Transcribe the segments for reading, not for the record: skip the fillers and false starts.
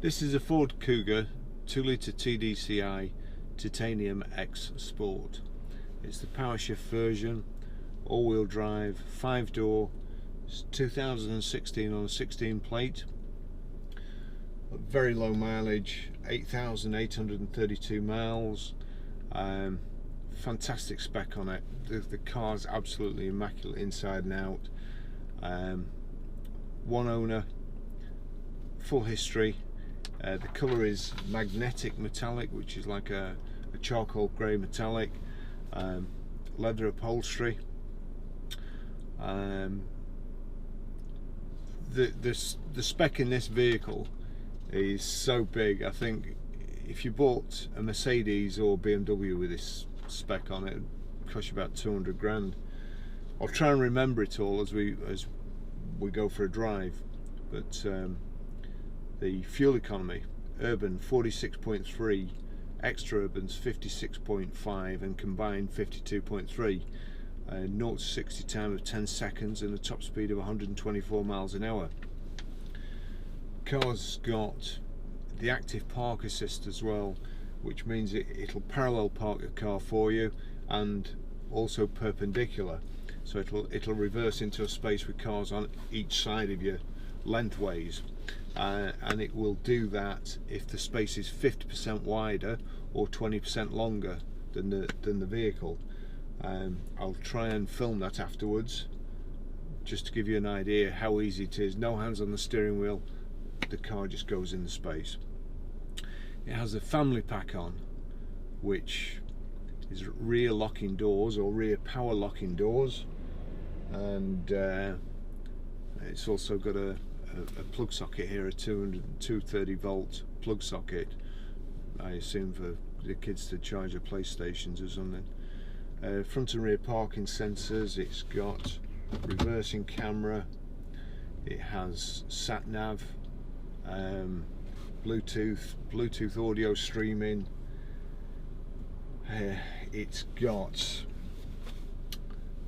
This is a Ford Kuga 2-litre TDCi Titanium X Sport. It's the power shift version, all-wheel drive, 5-door, 2016 on a 16 plate, very low mileage, 8,832 miles. Fantastic spec on it. The car's absolutely immaculate inside and out. One owner, full history. The colour is magnetic metallic, which is like a charcoal grey metallic. Leather upholstery. The spec in this vehicle is so big. I think if you bought a Mercedes or BMW with this spec on it, it'd cost you about 200 grand. I'll try and remember it all as we go for a drive. But the fuel economy: urban 46.3, extra urbans 56.5, and combined 52.3. 0 to 60 time of 10 seconds and a top speed of 124 miles an hour. Car's got the active park assist as well, which means it'll parallel park your car for you and also perpendicular, so it'll reverse into a space with cars on each side of you lengthways, and it will do that if the space is 50% wider or 20% longer than the vehicle. I'll try and film that afterwards just to give you an idea how easy it is. No hands on the steering wheel, the car just goes in the space. It has a family pack on, which is rear locking doors or rear power locking doors, and it's also got a plug socket here, a 230 volt plug socket, I assume for the kids to charge their PlayStations or something. Front and rear parking sensors. It's got reversing camera. It has sat nav, Bluetooth audio streaming. It's got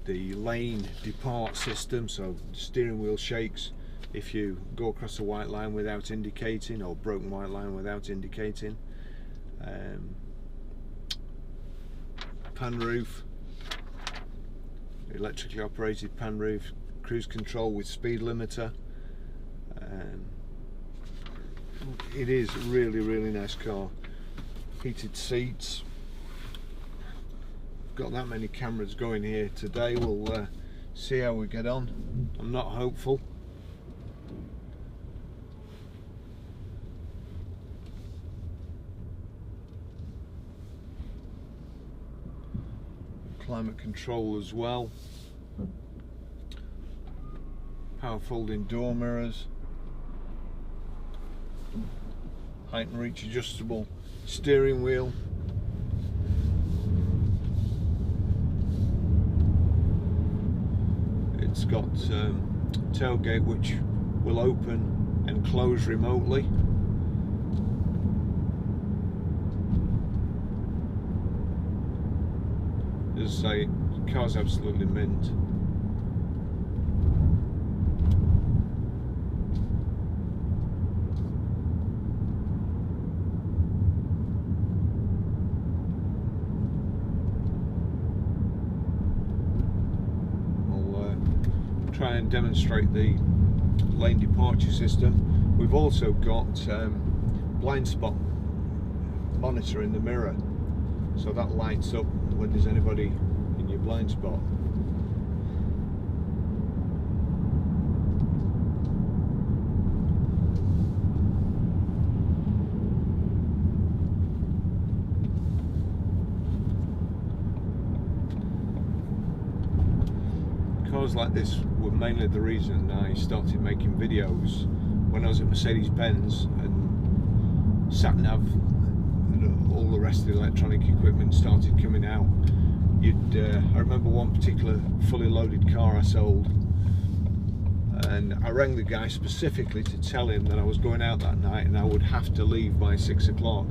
the lane depart system, so the steering wheel shakes if you go across a white line without indicating, or broken white line without indicating. Pan roof, electrically operated pan roof, cruise control with speed limiter. It is really nice car. Heated seats. Got that many cameras going here today. We'll see how we get on. I'm not hopeful. Climate control as well. Power folding door mirrors. Height and reach adjustable steering wheel. It's got tailgate, which will open and close remotely. As I say, the car's absolutely mint. I'll try and demonstrate the lane departure system. We've also got blind spot monitor in the mirror, so that lights up when there's anybody in your blind spot. Cars like this were mainly the reason I started making videos when I was at Mercedes-Benz, and sat nav and all the rest of the electronic equipment started coming out. I remember one particular fully loaded car I sold, and I rang the guy specifically to tell him that I was going out that night and I would have to leave by 6 o'clock.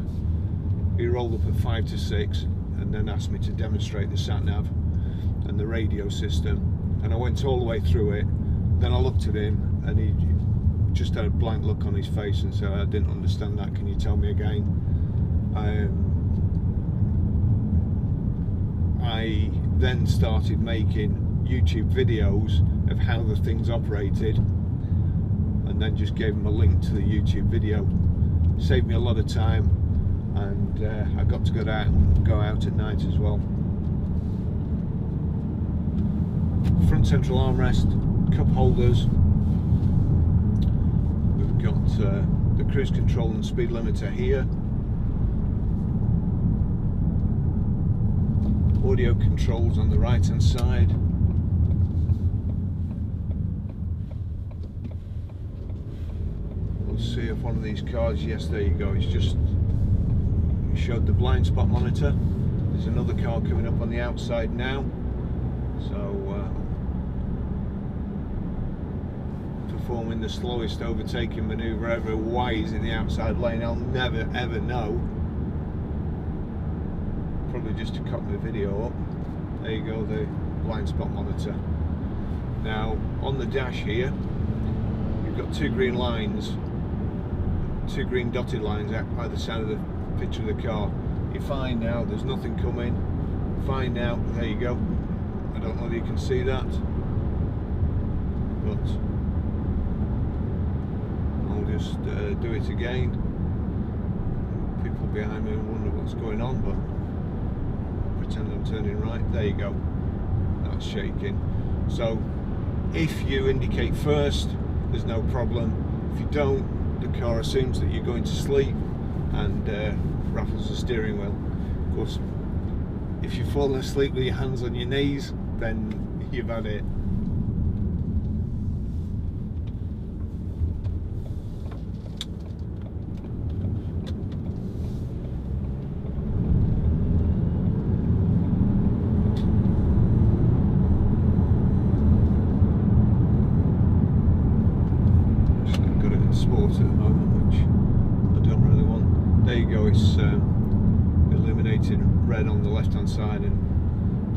He rolled up at 5 to 6 and then asked me to demonstrate the sat nav and the radio system, and I went all the way through it. Then I looked at him and he just had a blank look on his face and said, "I didn't understand that, can you tell me again?" I then started making YouTube videos of how the things operated, and then just gave him a link to the YouTube video. Saved me a lot of time, and I got to go out at night as well. Front central armrest, cup holders. We've got the cruise control and speed limiter here. Audio controls on the right hand side. We'll see if one of these cars, yes, there you go, it's just showed the blind spot monitor. There's another car coming up on the outside now, so performing the slowest overtaking manoeuvre ever. Why he's in the outside lane, I'll never ever know. Probably just to cut the video up. There you go, the blind spot monitor. Now on the dash here, you've got two green lines, two green dotted lines at either side of the picture of the car. You find now there's nothing coming. Find now, there you go. I don't know whether you can see that, but I'll just do it again. People behind me wonder what's going on, but pretend I'm turning right. There you go. That's shaking. So if you indicate first, there's no problem. If you don't, the car assumes that you're going to sleep and rattles the steering wheel. Of course, if you've fallen asleep with your hands on your knees, then you've had it. Sport at the moment, which I don't really want. There you go, it's illuminated red on the left hand side and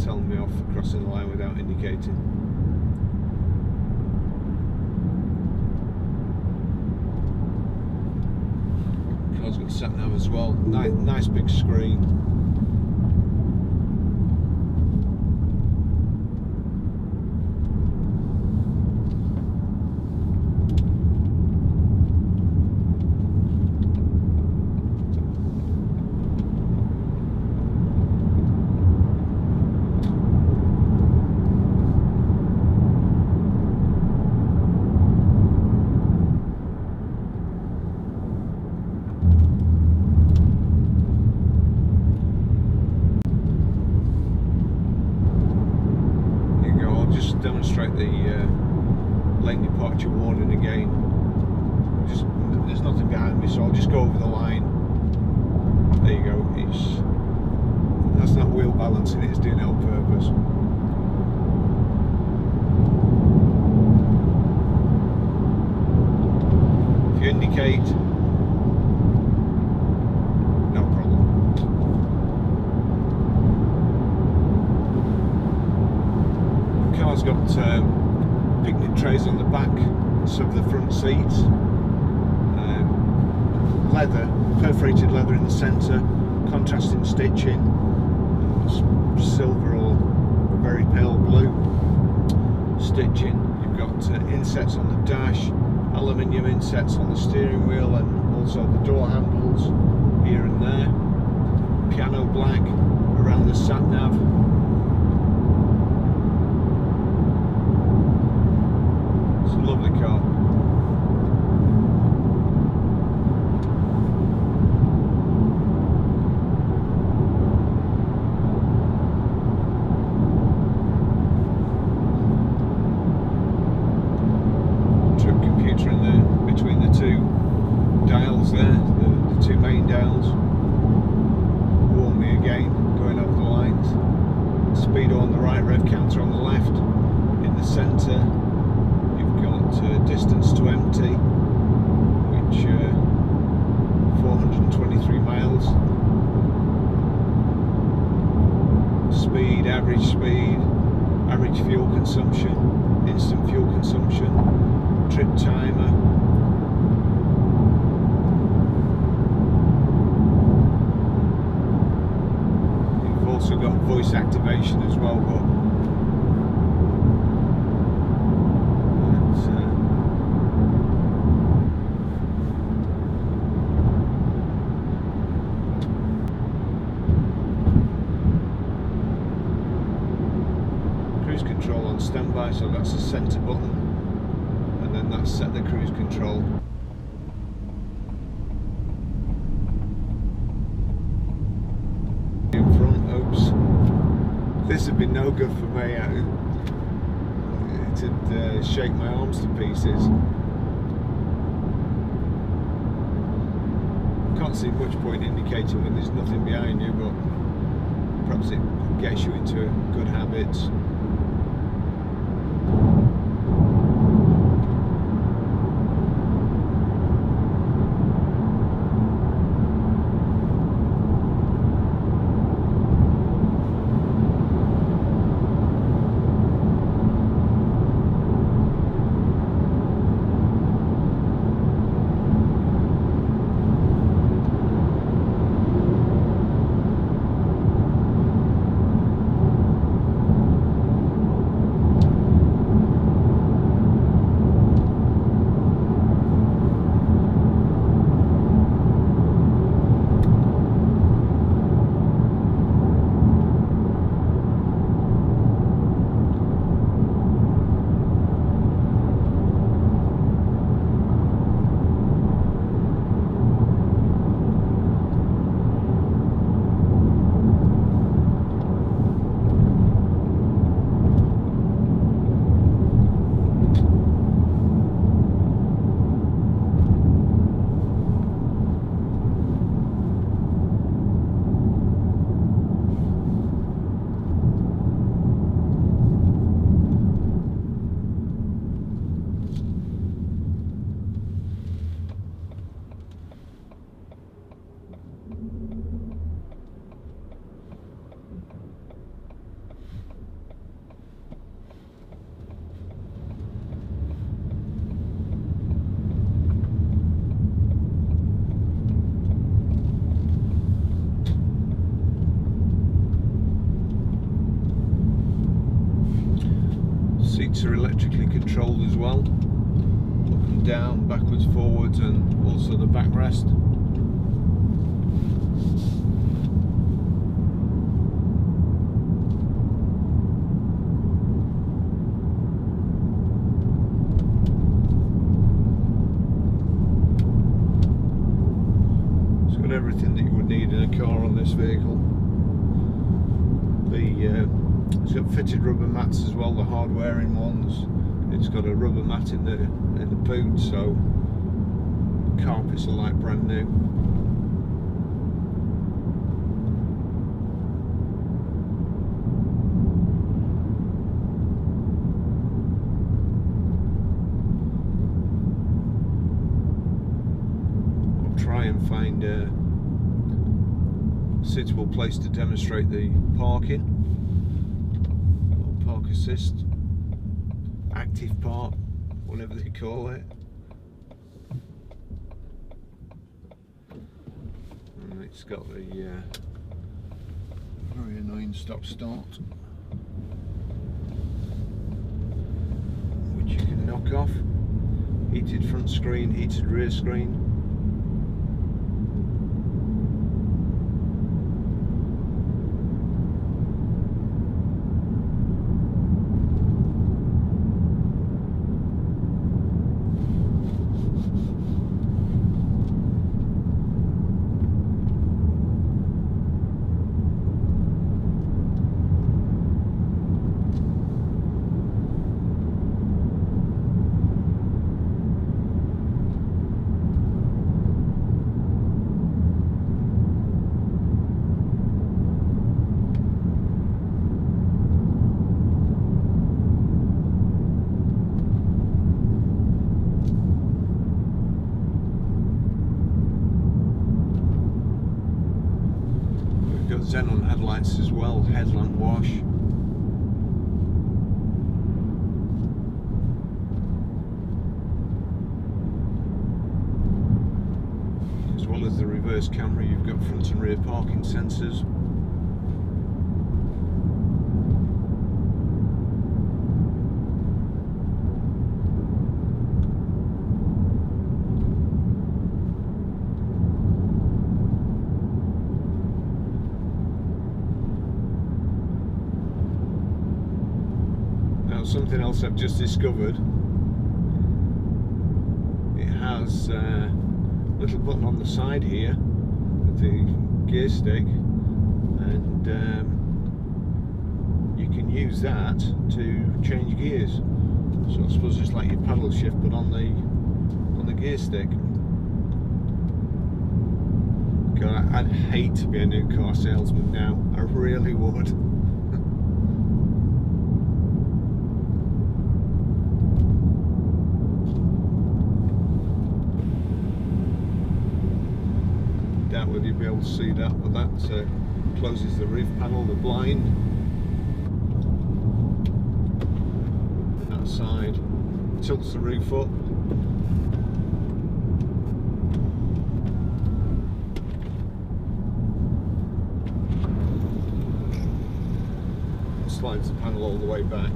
telling me off for crossing the line without indicating. Car's got sat nav as well, nice big screen. Demonstrate the lane departure warning again. There's nothing behind me, so I'll just go over the line. There you go. That's not wheel balancing, it's doing it on purpose. If you indicate, no problem. Car's got picnic trays on the back, some of the front seats, leather, perforated leather in the centre, contrasting stitching, silver or very pale blue stitching. You've got insets on the dash, aluminium insets on the steering wheel and also the door handles here and there, piano black around the sat nav. Lovely car. Trip computer in there between the two dials there, the two main dials. Warn me again, going over the lines. Speedo on the right, rev counter on the left. In the centre, distance to empty, which 423 miles. Speed, average fuel consumption, instant fuel consumption, trip timer, voice activation as well, but cruise control on standby, so that's the centre button, and then that's set the cruise control. In front, oops, this would be no good for me. It'd shake my arms to pieces. Can't see much point indicating when there's nothing behind you, but perhaps it gets you into good habits. Seats are electrically controlled as well, up and down, backwards, forwards, and also the backrest. It's got everything that you would need in a car on this vehicle. It's got fitted rubber mats as well, the hard wearing ones. It's got a rubber mat in the boot, so carpets are like brand new. I'll try and find a suitable place to demonstrate the parking. Park assist, active park, whatever they call it. And it's got the very annoying stop start, which you can knock off. Heated front screen, heated rear screen. Xenon headlights as well, headlamp wash. As well as the reverse camera, you've got front and rear parking sensors. something else I've just discovered. It has a little button on the side here with the gear stick, and you can use that to change gears. So I suppose it's like your paddle shift, but on the gear stick. God, I'd hate to be a new car salesman now. I really would. Doubt whether you'll be able to see that, but that closes the roof panel, the blind. That side tilts the roof up. Slides the panel all the way back.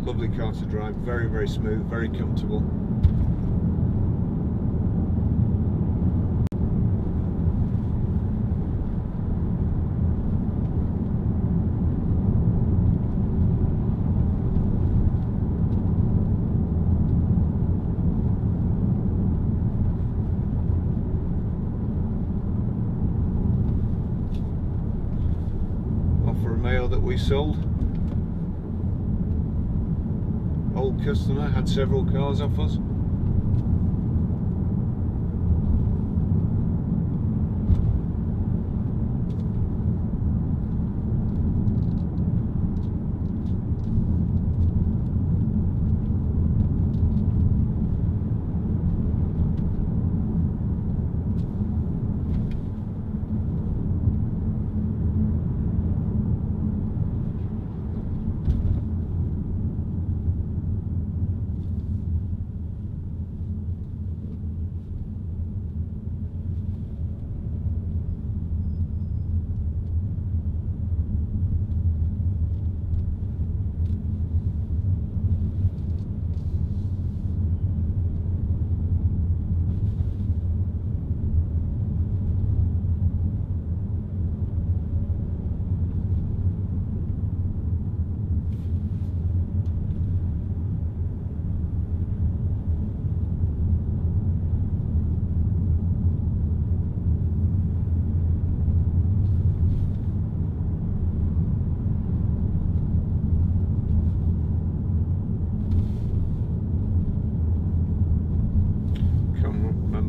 Lovely car to drive, very, very smooth, very comfortable. Alfa Romeo that we sold. Old customer, had several cars off us.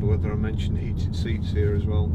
Whether I mentioned heated seats here as well.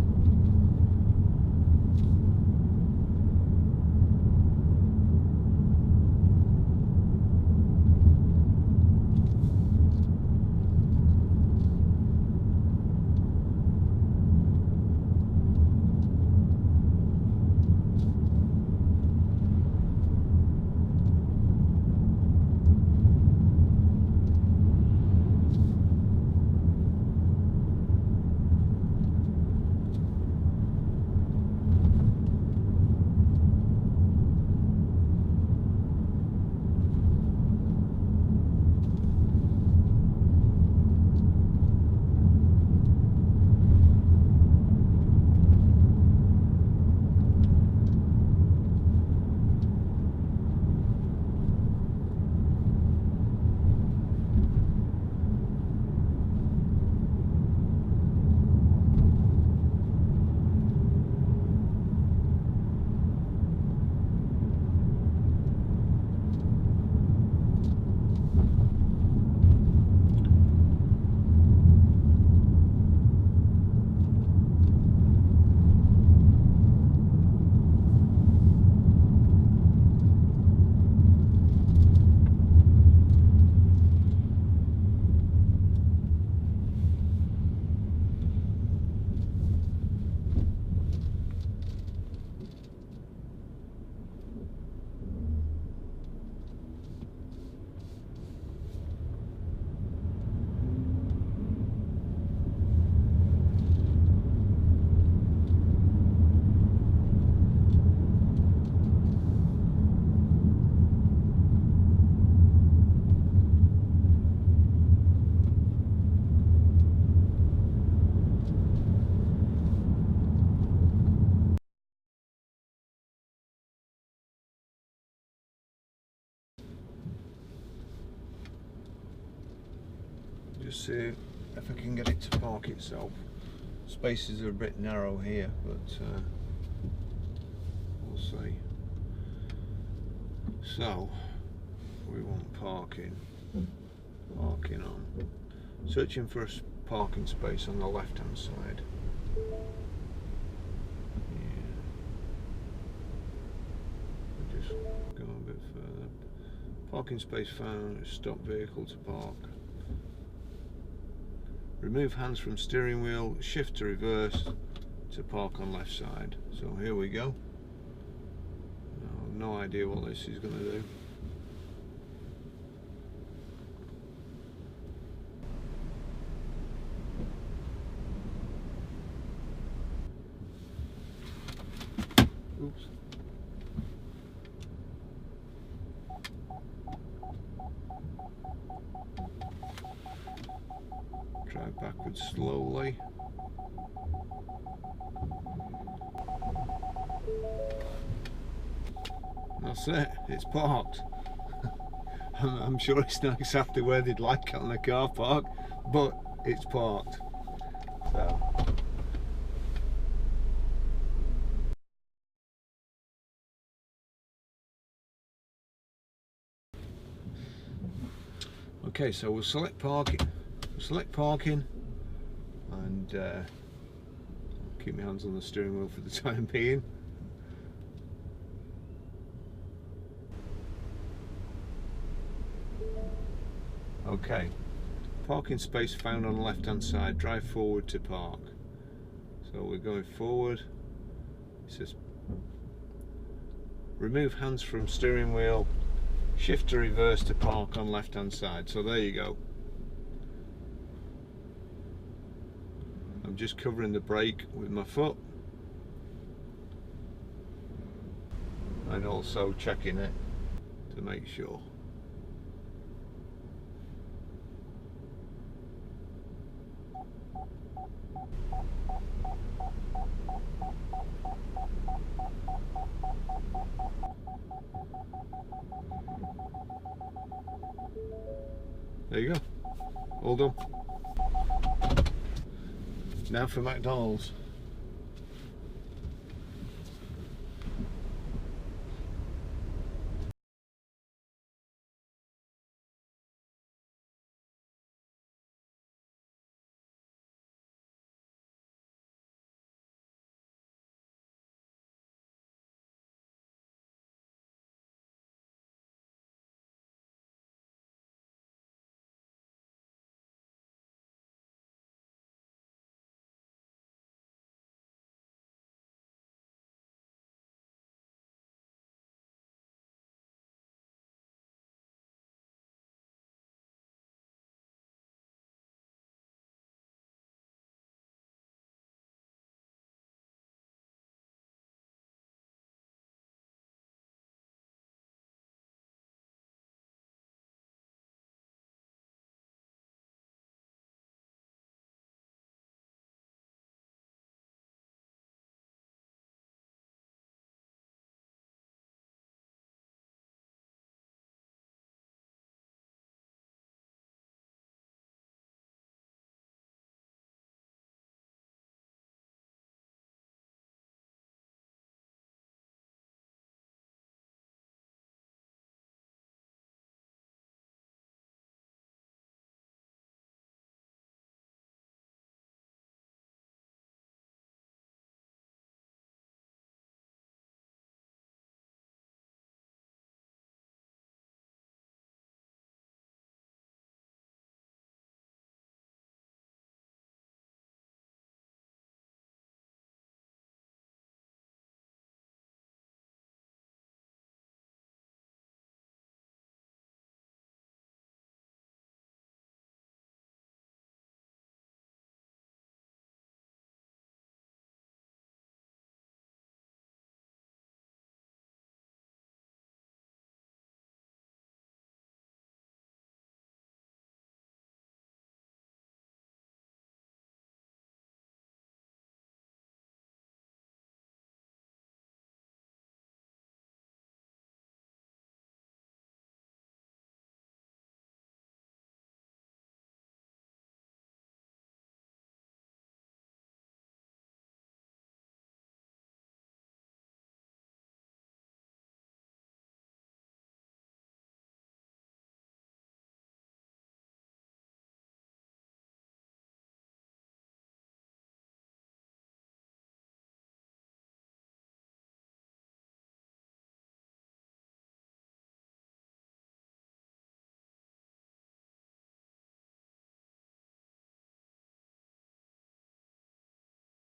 Just see if I can get it to park itself. Spaces are a bit narrow here, but we'll see. So we want parking on. Searching for a parking space on the left hand side. Yeah. Just go a bit further. Parking space found, stop vehicle to park. Remove hands from steering wheel, shift to reverse to park on left side. So here we go. I have no idea what this is going to do. Oops. Drive backwards slowly. That's it, it's parked. I'm sure it's not exactly where they'd like it on the car park, but it's parked. So. Okay, so we'll select parking. And keep my hands on the steering wheel for the time being. Okay, parking space found on the left hand side, drive forward to park. So we're going forward. It says remove hands from steering wheel, shift to reverse to park on left hand side. So there you go. I'm just covering the brake with my foot and also checking it to make sure. There you go, all done. Now for McDonald's.